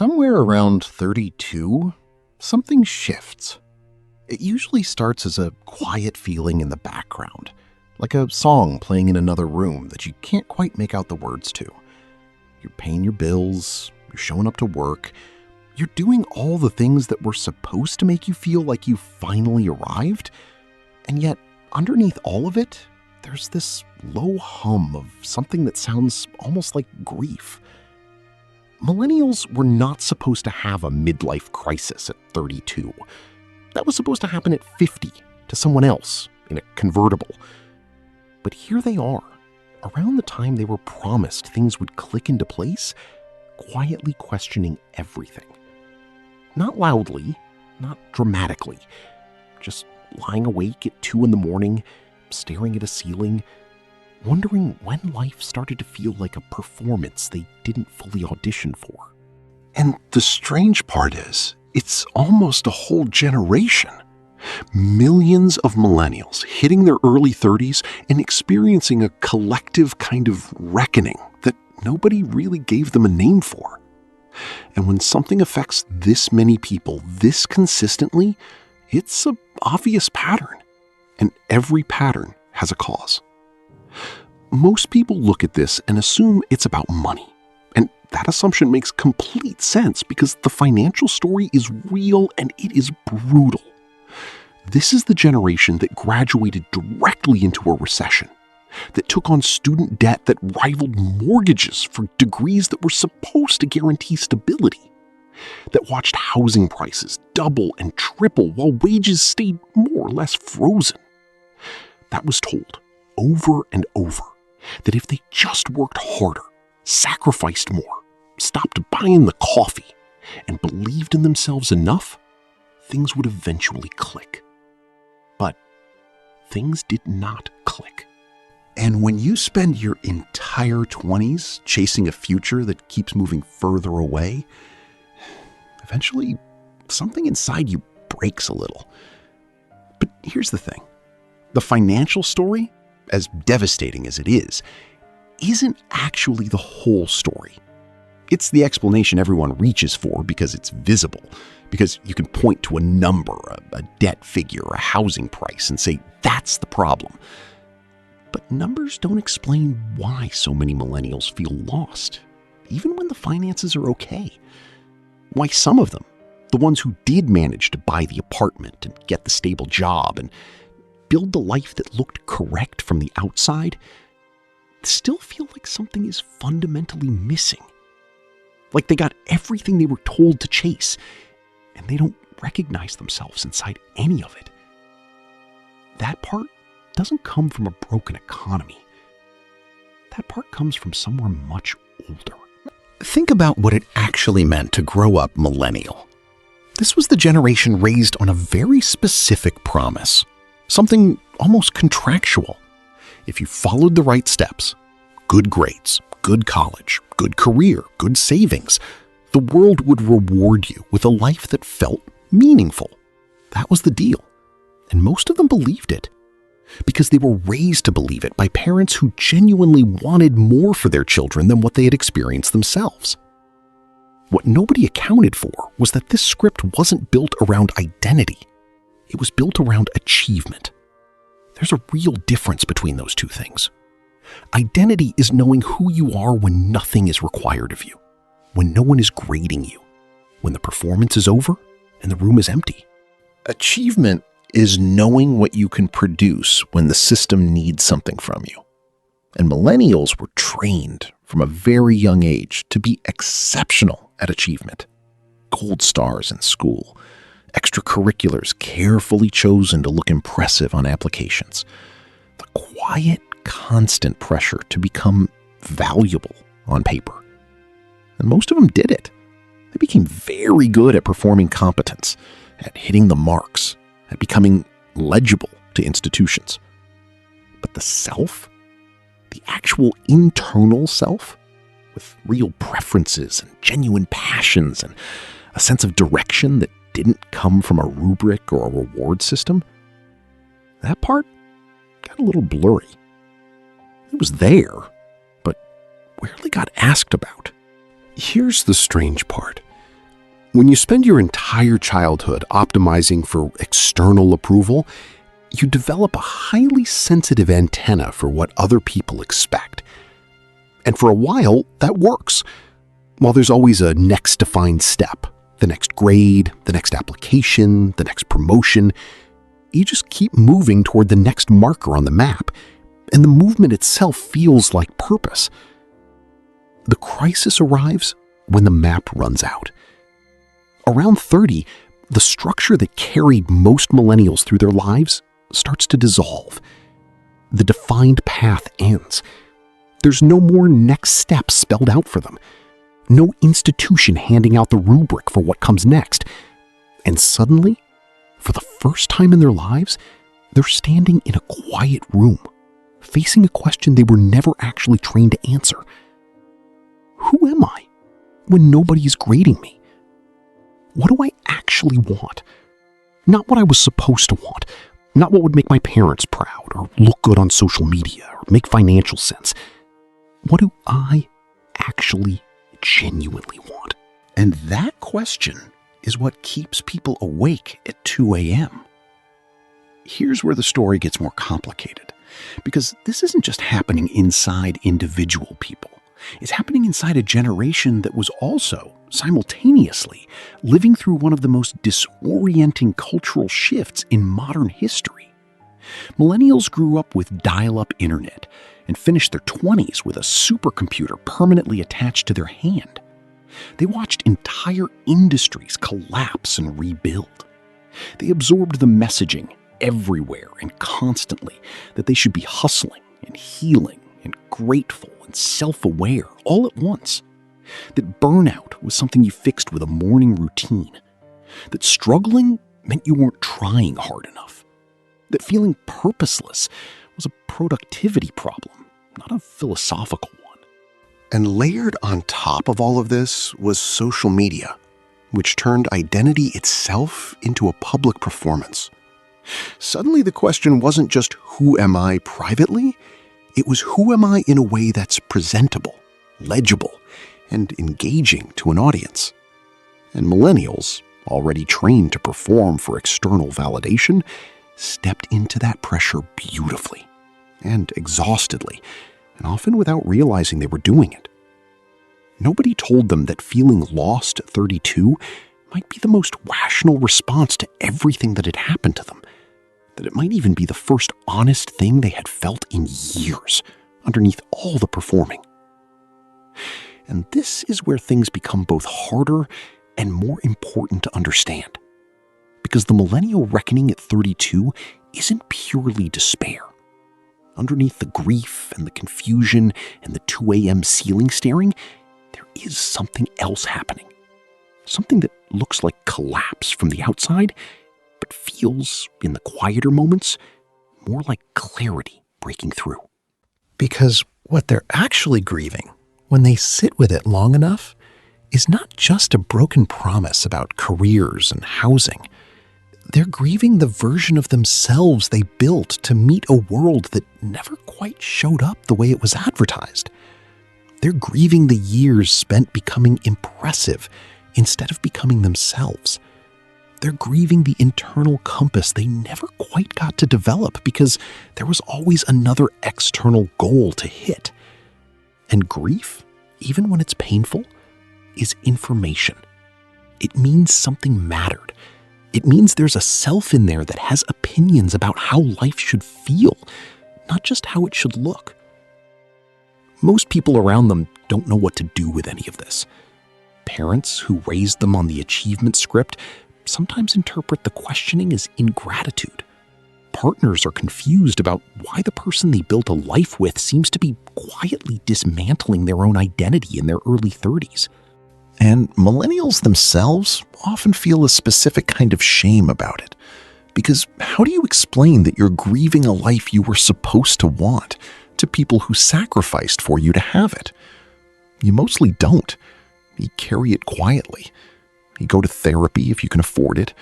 Somewhere around 32, something shifts. It usually starts as a quiet feeling in the background, like a song playing in another room that you can't quite make out the words to. You're paying your bills, you're showing up to work, you're doing all the things that were supposed to make you feel like you finally arrived, and yet underneath all of it, there's this low hum of something that sounds almost like grief. Millennials were not supposed to have a midlife crisis at 32. That was supposed to happen at 50 to someone else in a convertible. But here they are, around the time they were promised things would click into place, quietly questioning everything. Not loudly, not dramatically, just lying awake at 2 a.m, staring at a ceiling, wondering when life started to feel like a performance they didn't fully audition for. And the strange part is, it's almost a whole generation. Millions of millennials hitting their early 30s and experiencing a collective kind of reckoning that nobody really gave them a name for. And when something affects this many people this consistently, it's an obvious pattern. And every pattern has a cause. Most people look at this and assume it's about money. And that assumption makes complete sense because the financial story is real and it is brutal. This is the generation that graduated directly into a recession, that took on student debt that rivaled mortgages for degrees that were supposed to guarantee stability, that watched housing prices double and triple while wages stayed more or less frozen, that was told over and over that if they just worked harder, sacrificed more, stopped buying the coffee, and believed in themselves enough, things would eventually click. But things did not click. And when you spend your entire 20s chasing a future that keeps moving further away, eventually something inside you breaks a little. But here's the thing. The financial story, as devastating as it is, isn't actually the whole story. It's the explanation everyone reaches for because it's visible, because you can point to a number, a debt figure, a housing price, and say, that's the problem. But numbers don't explain why so many millennials feel lost, even when the finances are okay. Why some of them, the ones who did manage to buy the apartment and get the stable job and build the life that looked correct from the outside, still feel like something is fundamentally missing. Like they got everything they were told to chase, and they don't recognize themselves inside any of it. That part doesn't come from a broken economy. That part comes from somewhere much older. Think about what it actually meant to grow up millennial. This was the generation raised on a very specific promise, something almost contractual. If you followed the right steps, good grades, good college, good career, good savings, the world would reward you with a life that felt meaningful. That was the deal. And most of them believed it because they were raised to believe it by parents who genuinely wanted more for their children than what they had experienced themselves. What nobody accounted for was that this script wasn't built around identity. It was built around achievement. There's a real difference between those two things. Identity is knowing who you are when nothing is required of you, when no one is grading you, when the performance is over and the room is empty. Achievement is knowing what you can produce when the system needs something from you. And millennials were trained from a very young age to be exceptional at achievement. Gold stars in school, extracurriculars carefully chosen to look impressive on applications. The quiet, constant pressure to become valuable on paper. And most of them did it. They became very good at performing competence, at hitting the marks, at becoming legible to institutions. But the self, the actual internal self, with real preferences and genuine passions and a sense of direction that didn't come from a rubric or a reward system, that part got a little blurry. It was there, but rarely got asked about. Here's the strange part. When you spend your entire childhood optimizing for external approval, you develop a highly sensitive antenna for what other people expect. And for a while, that works. While there's always a next defined step, the next grade, the next application, the next promotion, you just keep moving toward the next marker on the map, and the movement itself feels like purpose. The crisis arrives when the map runs out. Around 30, the structure that carried most millennials through their lives starts to dissolve. The defined path ends. There's no more next steps spelled out for them. No institution handing out the rubric for what comes next. And suddenly, for the first time in their lives, they're standing in a quiet room, facing a question they were never actually trained to answer. Who am I when nobody is grading me? What do I actually want? Not what I was supposed to want. Not what would make my parents proud or look good on social media or make financial sense. What do I actually genuinely want? And that question is what keeps people awake at 2 a.m. Here's where the story gets more complicated, because this isn't just happening inside individual people. It's happening inside a generation that was also, simultaneously, living through one of the most disorienting cultural shifts in modern history. Millennials grew up with dial-up internet and finished their 20s with a supercomputer permanently attached to their hand. They watched entire industries collapse and rebuild. They absorbed the messaging everywhere and constantly that they should be hustling and healing and grateful and self-aware all at once. That burnout was something you fixed with a morning routine. That struggling meant you weren't trying hard enough. That feeling purposeless was a productivity problem, not a philosophical one. And layered on top of all of this was social media, which turned identity itself into a public performance. Suddenly the question wasn't just who am I privately? It was who am I in a way that's presentable, legible, and engaging to an audience. And millennials, already trained to perform for external validation, stepped into that pressure beautifully and exhaustedly, and often without realizing they were doing it. Nobody told them that feeling lost at 32 might be the most rational response to everything that had happened to them, that it might even be the first honest thing they had felt in years, underneath all the performing. And this is where things become both harder and more important to understand. Because the millennial reckoning at 32 isn't purely despair. Underneath the grief and the confusion and the 2 a.m. ceiling staring, there is something else happening. Something that looks like collapse from the outside, but feels, in the quieter moments, more like clarity breaking through. Because what they're actually grieving, when they sit with it long enough, is not just a broken promise about careers and housing. They're grieving the version of themselves they built to meet a world that never quite showed up the way it was advertised. They're grieving the years spent becoming impressive instead of becoming themselves. They're grieving the internal compass they never quite got to develop because there was always another external goal to hit. And grief, even when it's painful, is information. It means something mattered. It means there's a self in there that has opinions about how life should feel, not just how it should look. Most people around them don't know what to do with any of this. Parents who raised them on the achievement script sometimes interpret the questioning as ingratitude. Partners are confused about why the person they built a life with seems to be quietly dismantling their own identity in their early 30s. And millennials themselves often feel a specific kind of shame about it. Because how do you explain that you're grieving a life you were supposed to want to people who sacrificed for you to have it? You mostly don't. You carry it quietly. You go to therapy if you can afford it.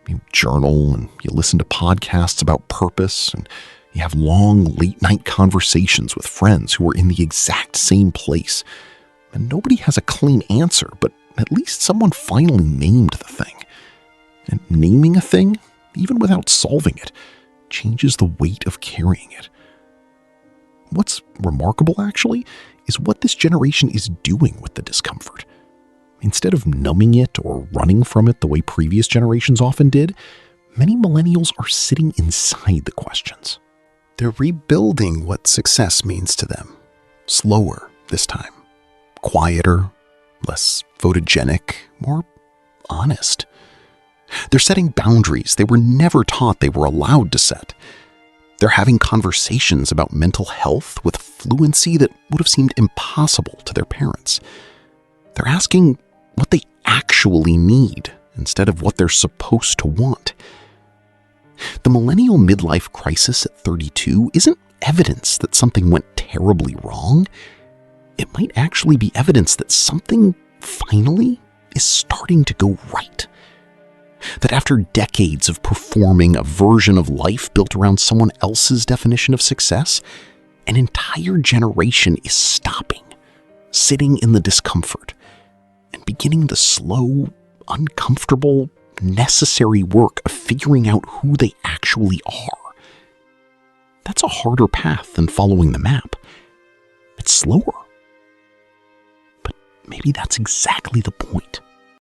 You journal and you listen to podcasts about purpose, and you have long late-night conversations with friends who are in the exact same place. And nobody has a clean answer, but at least someone finally named the thing. And naming a thing, even without solving it, changes the weight of carrying it. What's remarkable, actually, is what this generation is doing with the discomfort. Instead of numbing it or running from it the way previous generations often did, many millennials are sitting inside the questions. They're rebuilding what success means to them. Slower this time. Quieter, less photogenic, more honest. They're setting boundaries they were never taught they were allowed to set. They're having conversations about mental health with fluency that would have seemed impossible to their parents. They're asking what they actually need instead of what they're supposed to want. The millennial midlife crisis at 32 isn't evidence that something went terribly wrong. It might actually be evidence that something finally is starting to go right. That after decades of performing a version of life built around someone else's definition of success, an entire generation is stopping, sitting in the discomfort, and beginning the slow, uncomfortable, necessary work of figuring out who they actually are. That's a harder path than following the map. It's slower. But maybe that's exactly the point.